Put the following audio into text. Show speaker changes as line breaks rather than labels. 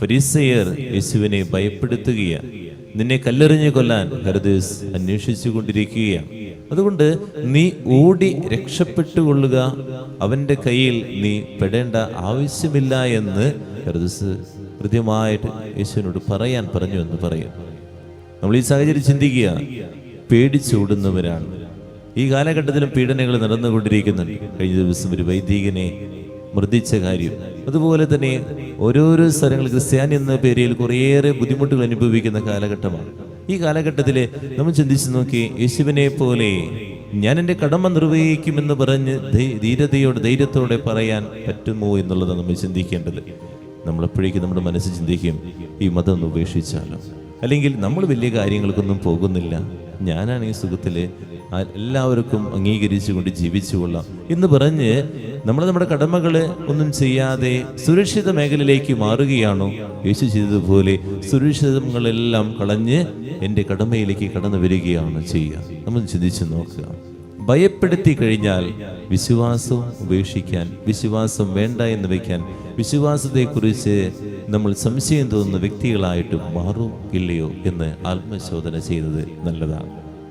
ഫരീസയർ യേശുവിനെ ഭയപ്പെടുത്തുകയാണ്. നിന്നെ കല്ലെറിഞ്ഞ് കൊല്ലാൻ ഹെരോദാവ് അന്വേഷിച്ചു കൊണ്ടിരിക്കുകയാണ്. അതുകൊണ്ട് നീ ഓടി രക്ഷപ്പെട്ടുകൊള്ളുക, അവൻ്റെ കയ്യിൽ നീ പെടേണ്ട ആവശ്യമില്ല എന്ന് ഹെരോദാവ് കൃത്യമായിട്ട് യേശുവിനോട് പറയാൻ പറഞ്ഞു എന്ന് പറയും. നമ്മൾ ഈ സാഹചര്യം ചിന്തിക്കുക, പേടിച്ചോടുന്നവരാണ്. ഈ കാലഘട്ടത്തിലും പീഡനങ്ങൾ നടന്നുകൊണ്ടിരിക്കുന്നുണ്ട്. കഴിഞ്ഞ ദിവസം ഒരു വൈദികനെ മർദ്ദിച്ച കാര്യം, അതുപോലെ തന്നെ ഓരോരോ സ്ഥലങ്ങളിൽ ക്രിസ്ത്യാനി എന്ന പേരിൽ കുറേയേറെ ബുദ്ധിമുട്ടുകൾ അനുഭവിക്കുന്ന കാലഘട്ടമാണ്. ഈ കാലഘട്ടത്തിൽ നമ്മൾ ചിന്തിച്ചു നോക്കി, യേശുവിനെ പോലെ ഞാൻ എൻ്റെ കടമ നിർവഹിക്കുമെന്ന് പറഞ്ഞ് ധൈര്യത്തോടെ പറയാൻ പറ്റുമോ എന്നുള്ളതാണ് നമ്മൾ ചിന്തിക്കേണ്ടത്. നമ്മളെപ്പോഴേക്കും നമ്മുടെ മനസ്സ് ചിന്തിക്കും, ഈ മതം ഒന്ന് ഉപേക്ഷിച്ചാലോ, അല്ലെങ്കിൽ നമ്മൾ വലിയ കാര്യങ്ങൾക്കൊന്നും പോകുന്നില്ല, ഞാനാണ് ഈ സുഖത്തിൽ എല്ലാവർക്കും അംഗീകരിച്ചുകൊണ്ട് ജീവിച്ചു കൊള്ളാം എന്ന് പറഞ്ഞ് നമ്മുടെ കടമകൾ ഒന്നും ചെയ്യാതെ സുരക്ഷിത മേഖലയിലേക്ക് മാറുകയാണോ? യേശു ചെയ്തതുപോലെ സുരക്ഷിതങ്ങളെല്ലാം കളഞ്ഞ് എൻ്റെ കടമയിലേക്ക് കടന്നു വരികയാണ് ചെയ്യുക. നമ്മൾ ചിന്തിച്ച് നോക്കുക. ഭയപ്പെടുത്തി കഴിഞ്ഞാൽ വിശ്വാസം ഉപേക്ഷിക്കാൻ, വിശ്വാസം വേണ്ട എന്ന് വയ്ക്കാൻ, വിശ്വാസത്തെക്കുറിച്ച് നമ്മൾ സംശയം തോന്നുന്ന വ്യക്തികളായിട്ട് മാറും ഇല്ലയോ എന്ന് ആത്മശോധന ചെയ്യുന്നത് നല്ലതാണ്.